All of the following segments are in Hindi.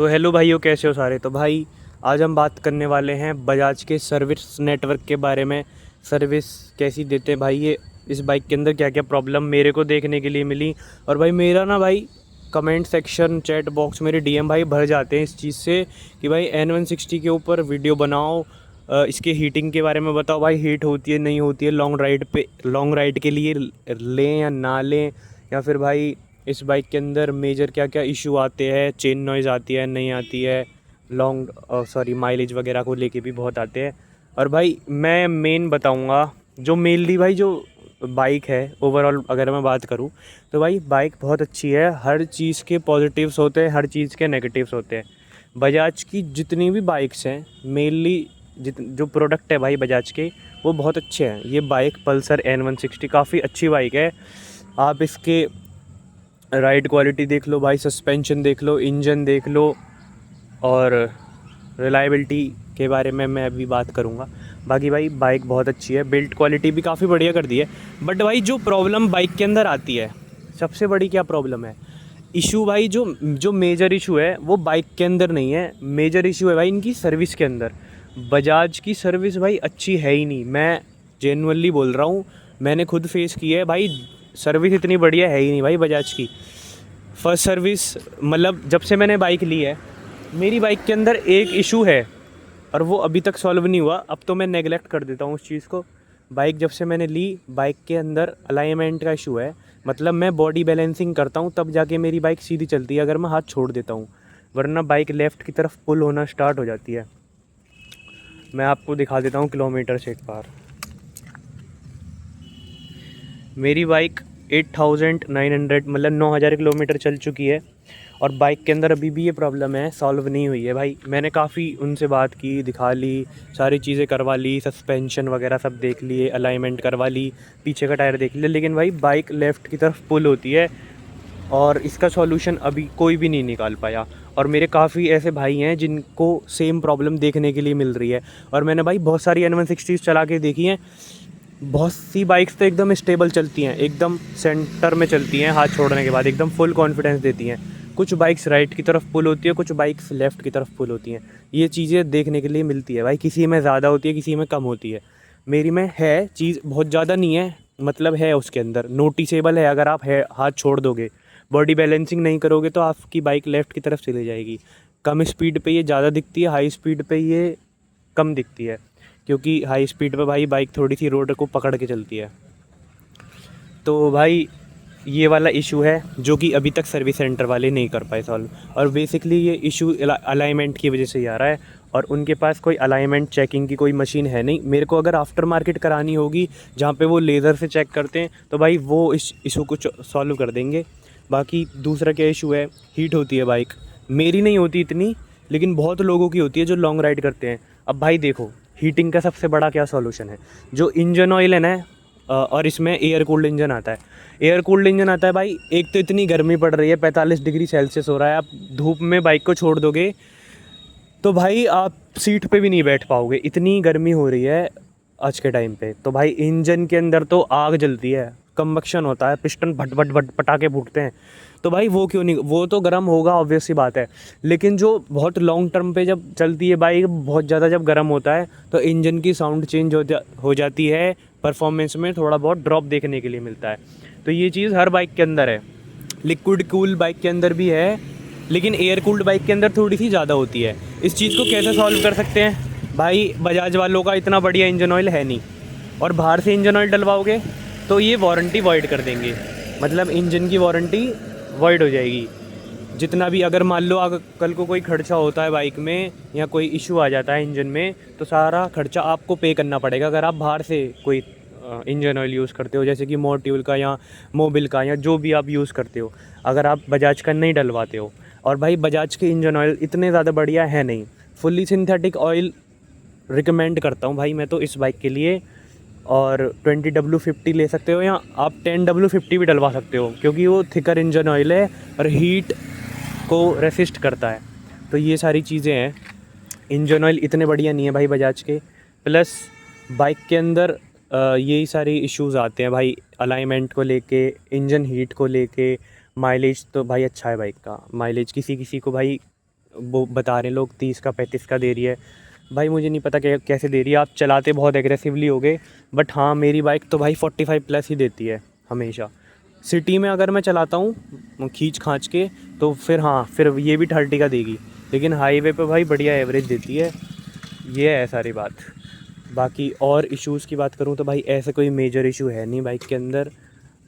तो हेलो भाइयों, कैसे हो सारे। तो भाई आज हम बात करने वाले हैं बजाज के सर्विस नेटवर्क के बारे में। सर्विस कैसी देते हैं भाई ये, इस बाइक के अंदर क्या क्या प्रॉब्लम मेरे को देखने के लिए मिली। और भाई मेरा ना भाई कमेंट सेक्शन, चैट बॉक्स, मेरे डीएम भाई भर जाते हैं इस चीज़ से कि भाई N160 के ऊपर वीडियो बनाओ, इसके हीटिंग के बारे में बताओ। भाई हीट होती है नहीं होती है, लॉन्ग राइड के लिए लें या ना लें, या फिर भाई इस बाइक के अंदर मेजर क्या क्या इशू आते हैं, चेन नॉइज़ आती है नहीं आती है, माइलेज वगैरह को लेके भी बहुत आते हैं। और भाई मैं मेन बताऊंगा जो मेनली भाई जो बाइक है ओवरऑल अगर मैं बात करूं तो भाई बाइक बहुत अच्छी है। हर चीज़ के पॉजिटिव्स होते हैं, हर चीज़ के नेगेटिव्स होते हैं। बजाज की जितनी भी बाइक्स हैं मेनली जो प्रोडक्ट है भाई बजाज के वो बहुत अच्छे हैं। ये बाइक पल्सर N160 काफ़ी अच्छी बाइक है। आप इसके राइड क्वालिटी देख लो भाई, सस्पेंशन देख लो, इंजन देख लो, और रिलायबिलिटी के बारे में मैं अभी बात करूँगा। बाकी भाई बाइक बहुत अच्छी है, बिल्ड क्वालिटी भी काफ़ी बढ़िया कर दी है। बट भाई जो प्रॉब्लम बाइक के अंदर आती है, सबसे बड़ी क्या प्रॉब्लम है, इशू भाई जो मेजर इशू है वो बाइक के अंदर नहीं है, मेजर इशू है भाई इनकी सर्विस के अंदर। बजाज की सर्विस भाई अच्छी है ही नहीं, मैं जेन्युइनली बोल रहा हूँ, मैंने खुद फेस की है भाई। सर्विस इतनी बढ़िया है ही नहीं भाई बजाज की। फर्स्ट सर्विस मतलब जब से मैंने बाइक ली है, मेरी बाइक के अंदर एक इशू है और वो अभी तक सॉल्व नहीं हुआ। अब तो मैं नेगलेक्ट कर देता हूँ उस चीज़ को। बाइक जब से मैंने ली, बाइक के अंदर अलाइनमेंट का इशू है। मतलब मैं बॉडी बैलेंसिंग करता हूँ तब जाके मेरी बाइक सीधी चलती है, अगर मैं हाथ छोड़ देता हूँ, वरना बाइक लेफ़्ट की तरफ पुल होना स्टार्ट हो जाती है। मैं आपको दिखा देता हूँ किलोमीटर से एक बार। मेरी बाइक 8,900 मतलब 9,000 किलोमीटर चल चुकी है और बाइक के अंदर अभी भी ये प्रॉब्लम है, सॉल्व नहीं हुई है भाई। मैंने काफ़ी उनसे बात की, दिखा ली, सारी चीज़ें करवा ली, सस्पेंशन वगैरह सब देख लिए, अलाइनमेंट करवा ली, पीछे का टायर देख लिया, लेकिन भाई बाइक लेफ़्ट की तरफ पुल होती है और इसका सॉल्यूशन अभी कोई भी नहीं निकाल पाया। और मेरे काफ़ी ऐसे भाई हैं जिनको सेम प्रॉब्लम देखने के लिए मिल रही है। और मैंने भाई बहुत सारी N160 चला के देखी हैं, बहुत सी बाइक्स तो एकदम स्टेबल चलती हैं, एकदम सेंटर में चलती हैं, हाथ छोड़ने के बाद एकदम फुल कॉन्फिडेंस देती हैं। कुछ बाइक्स राइट की तरफ पुल होती है, कुछ बाइक्स लेफ़्ट की तरफ पुल होती हैं। ये चीज़ें देखने के लिए मिलती है भाई, किसी में ज़्यादा होती है, किसी में कम होती है। मेरी में है चीज़ बहुत ज़्यादा नहीं है, मतलब है उसके अंदर नोटिसेबल है। अगर आप है हाथ छोड़ दोगे, बॉडी बैलेंसिंग नहीं करोगे तो आपकी बाइक लेफ़्ट की तरफ चली जाएगी। कम स्पीड पे ये ज़्यादा दिखती है, हाई स्पीड पे ये कम दिखती है, क्योंकि हाई स्पीड पे भाई बाइक थोड़ी सी रोड को पकड़ के चलती है। तो भाई ये वाला इशू है जो कि अभी तक सर्विस सेंटर वाले नहीं कर पाए सॉल्व। और बेसिकली ये इशू अलाइनमेंट की वजह से ही आ रहा है, और उनके पास कोई अलाइनमेंट चेकिंग की कोई मशीन है नहीं। मेरे को अगर आफ्टर मार्केट करानी होगी जहाँ पे वो लेज़र से चेक करते हैं, तो भाई वो इस इशू को सॉल्व कर देंगे। बाकी दूसरा क्या इशू है, हीट होती है बाइक। मेरी नहीं होती इतनी, लेकिन बहुत लोगों की होती है जो लॉन्ग राइड करते हैं। अब भाई देखो, हीटिंग का सबसे बड़ा क्या सॉल्यूशन है, जो इंजन ऑयल है ना, और इसमें एयर कूल्ड इंजन आता है। एयर कूल्ड इंजन आता है भाई, एक तो इतनी गर्मी पड़ रही है, 45 डिग्री सेल्सियस हो रहा है, आप धूप में बाइक को छोड़ दोगे तो भाई आप सीट पे भी नहीं बैठ पाओगे, इतनी गर्मी हो रही है आज के टाइम पे। तो भाई इंजन के अंदर तो आग जलती है, कंबक्शन होता है, पिस्टन भट भट भट पटाखे फूटते हैं। तो भाई वो क्यों नहीं, वो तो गर्म होगा, ऑब्वियस सी बात है। लेकिन जो बहुत लॉन्ग टर्म पे जब चलती है बाइक, बहुत ज़्यादा जब गर्म होता है तो इंजन की साउंड चेंज हो जाती है, परफॉर्मेंस में थोड़ा बहुत ड्रॉप देखने के लिए मिलता है। तो ये चीज़ हर बाइक के अंदर है। लिक्विड कूल बाइक के अंदर भी है, लेकिन एयर कूल्ड बाइक के अंदर थोड़ी सी ज़्यादा होती है। इस चीज़ को कैसे सॉल्व कर सकते हैं भाई, बजाज वालों का इतना बढ़िया इंजन ऑयल है नहीं, और बाहर से इंजन ऑयल डलवाओगे तो ये वारंटी वॉइड कर देंगे, मतलब इंजन की वारंटी वॉइड हो जाएगी। जितना भी अगर मान लो अगर कल को कोई खर्चा होता है बाइक में या कोई इशू आ जाता है इंजन में, तो सारा खर्चा आपको पे करना पड़ेगा अगर आप बाहर से कोई इंजन ऑयल यूज़ करते हो, जैसे कि मोटिवल का या मोबिल का या जो भी आप यूज़ करते हो, अगर आप बजाज का नहीं डलवाते हो। और भाई बजाज के इंजन ऑयल इतने ज़्यादा बढ़िया है नहीं, फुल्ली सिंथेटिक ऑयल रिकमेंड करता हूँ भाई मैं तो इस बाइक के लिए। और 20W50 ले सकते हो, या आप 10W50 भी डलवा सकते हो, क्योंकि वो थिकर इंजन ऑयल है और हीट को रेसिस्ट करता है। तो ये सारी चीज़ें हैं, इंजन ऑयल इतने बढ़िया नहीं है भाई बजाज के। प्लस बाइक के अंदर यही सारी इश्यूज़ आते हैं भाई, अलाइनमेंट को लेके, इंजन हीट को लेके। माइलेज तो भाई अच्छा है बाइक का, माइलेज किसी किसी को भाई वो बता रहे हैं लोग 30 का 35 का दे रही है। भाई मुझे नहीं पता कैसे दे रही है, आप चलाते बहुत एग्रेसिवली होगे, बट हाँ मेरी बाइक तो भाई 45 प्लस ही देती है हमेशा। सिटी में अगर मैं चलाता हूँ खींच खांच के तो फिर हाँ फिर ये भी 30 का देगी, लेकिन हाईवे पे भाई बढ़िया एवरेज देती है। ये है सारी बात। बाकी और इश्यूज़ की बात करूँ तो भाई ऐसा कोई मेजर इशू है नहीं बाइक के अंदर।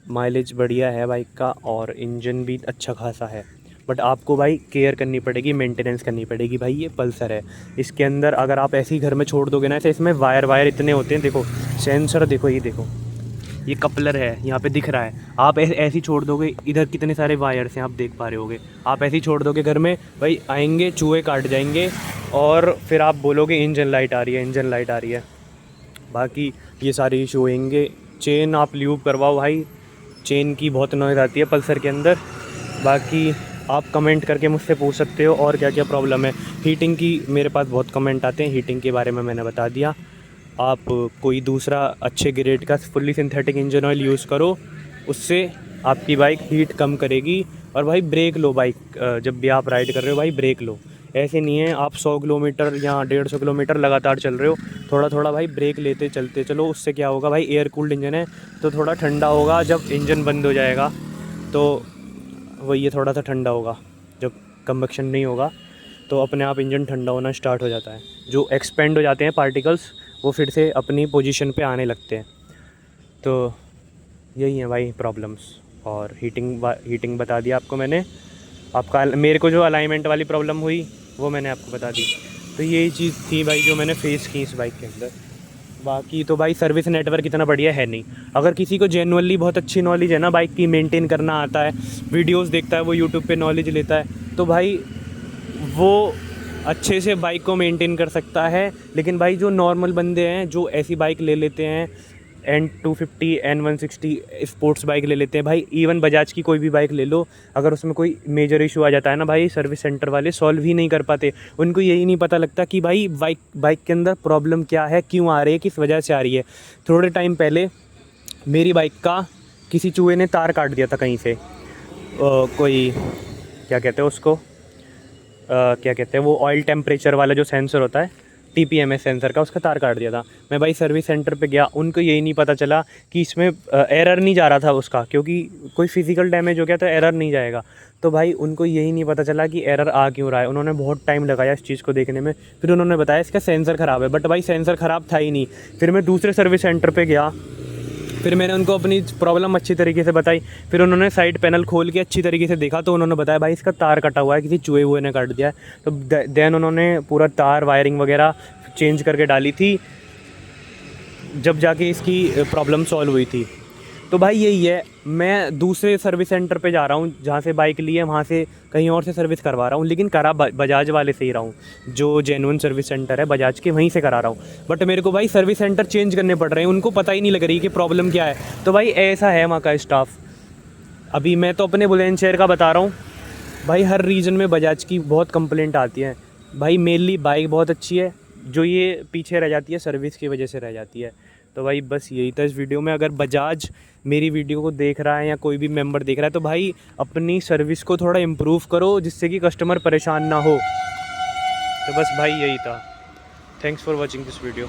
माइलेज बढ़िया है बाइक का और इंजन भी अच्छा खासा है, बट आपको भाई केयर करनी पड़ेगी, मेंटेनेंस करनी पड़ेगी। भाई ये पल्सर है, इसके अंदर अगर आप ऐसे ही घर में छोड़ दोगे ना, ऐसे इसमें वायर इतने होते हैं। देखो सेंसर देखो, ये देखो ये कपलर है यहाँ पे दिख रहा है। आप ऐसे ही छोड़ दोगे, इधर कितने सारे वायर्स हैं आप देख पा रहे होगे। आप ऐसे ही छोड़ दोगे घर में, भाई आएंगे चूहे काट जाएंगे और फिर आप बोलोगे इंजन लाइट आ रही है, इंजन लाइट आ रही है। बाकी ये सारे इशू होंगे। चेन आप ल्यूब करवाओ भाई, चेन की बहुत नॉइज़ आती है पल्सर के अंदर। बाकी आप कमेंट करके मुझसे पूछ सकते हो और क्या क्या प्रॉब्लम है। हीटिंग की मेरे पास बहुत कमेंट आते हैं, हीटिंग के बारे में मैंने बता दिया। आप कोई दूसरा अच्छे ग्रेड का fully synthetic engine oil use करो, उससे आपकी बाइक हीट कम करेगी। और भाई ब्रेक लो, बाइक जब भी आप राइड कर रहे हो भाई ब्रेक लो। ऐसे नहीं है आप 100 किलोमीटर या 150 किलोमीटर लगातार चल रहे हो, थोड़ा थोड़ा भाई ब्रेक लेते चलते चलो। उससे क्या होगा भाई, एयर कूल्ड इंजन है तो थोड़ा ठंडा होगा। जब इंजन बंद हो जाएगा तो वही ये थोड़ा सा ठंडा होगा, जब कंबक्शन नहीं होगा तो अपने आप इंजन ठंडा होना स्टार्ट हो जाता है। जो एक्सपेंड हो जाते हैं पार्टिकल्स वो फिर से अपनी पोजीशन पे आने लगते हैं। तो यही है भाई प्रॉब्लम्स। और हीटिंग बता दिया आपको मैंने। आपका मेरे को जो अलाइनमेंट वाली प्रॉब्लम हुई वो मैंने आपको बता दी। तो यही चीज़ थी भाई जो मैंने फेस की इस बाइक के अंदर। बाकी तो भाई सर्विस नेटवर्क इतना बढ़िया है नहीं। अगर किसी को जेन्युइनली बहुत अच्छी नॉलेज है ना बाइक की, मेंटेन करना आता है, वीडियोस देखता है, वो यूट्यूब पे नॉलेज लेता है, तो भाई वो अच्छे से बाइक को मेंटेन कर सकता है। लेकिन भाई जो नॉर्मल बंदे हैं जो ऐसी बाइक ले लेते हैं, N250 N160 स्पोर्ट्स बाइक ले लेते हैं भाई, इवन बजाज की कोई भी बाइक ले लो, अगर उसमें कोई मेजर इशू आ जाता है ना भाई, सर्विस सेंटर वाले सॉल्व ही नहीं कर पाते। उनको यही नहीं पता लगता कि भाई बाइक के अंदर प्रॉब्लम क्या है, क्यों आ रही है, किस वजह से आ रही है। थोड़े टाइम पहले मेरी बाइक का किसी चूहे ने तार काट दिया था कहीं से। कोई क्या कहते हैं उसको, क्या कहते हैं वो ऑयल टेम्परेचर वाला जो सेंसर होता है, TPMS सेंसर का, उसका तार काट दिया था। मैं भाई सर्विस सेंटर पे गया, उनको यही नहीं पता चला कि इसमें एरर नहीं जा रहा था उसका, क्योंकि कोई फिजिकल डैमेज हो गया तो एरर नहीं जाएगा। तो भाई उनको यही नहीं पता चला कि एरर आ क्यों रहा है। उन्होंने बहुत टाइम लगाया इस चीज़ को देखने में, फिर उन्होंने बताया इसका सेंसर ख़राब है। बट भाई सेंसर ख़राब था ही नहीं। फिर मैं दूसरे सर्विस सेंटर पर गया, फिर मैंने उनको अपनी प्रॉब्लम अच्छी तरीके से बताई। फिर उन्होंने साइड पैनल खोल के अच्छी तरीके से देखा तो उन्होंने बताया भाई इसका तार कटा हुआ है, किसी चूहे हुए ने काट दिया है। तो देन उन्होंने पूरा तार वायरिंग वगैरह चेंज करके डाली थी, जब जाके इसकी प्रॉब्लम सॉल्व हुई थी। तो भाई यही है, मैं दूसरे सर्विस सेंटर पे जा रहा हूँ जहाँ से बाइक ली है, वहाँ से कहीं और से सर्विस करवा रहा हूँ, लेकिन करा बजाज वाले से ही रहा हूँ। जो जेन्युइन सर्विस सेंटर है बजाज के, वहीं से करा रहा हूँ। बट मेरे को भाई सर्विस सेंटर चेंज करने पड़ रहे हैं, उनको पता ही नहीं लग रही कि प्रॉब्लम क्या है। तो भाई ऐसा है वहाँ का स्टाफ। अभी मैं तो अपने बुलंदशहर का बता रहा हूँ भाई, हर रीजन में बजाज की बहुत कंप्लेंट आती है भाई। मेनली बाइक बहुत अच्छी है, जो ये पीछे रह जाती है सर्विस की वजह से रह जाती है। तो भाई बस यही था इस वीडियो में। अगर बजाज मेरी वीडियो को देख रहा है या कोई भी मेंबर देख रहा है तो भाई अपनी सर्विस को थोड़ा इम्प्रूव करो, जिससे कि कस्टमर परेशान ना हो। तो बस भाई यही था। Thanks for watching this video.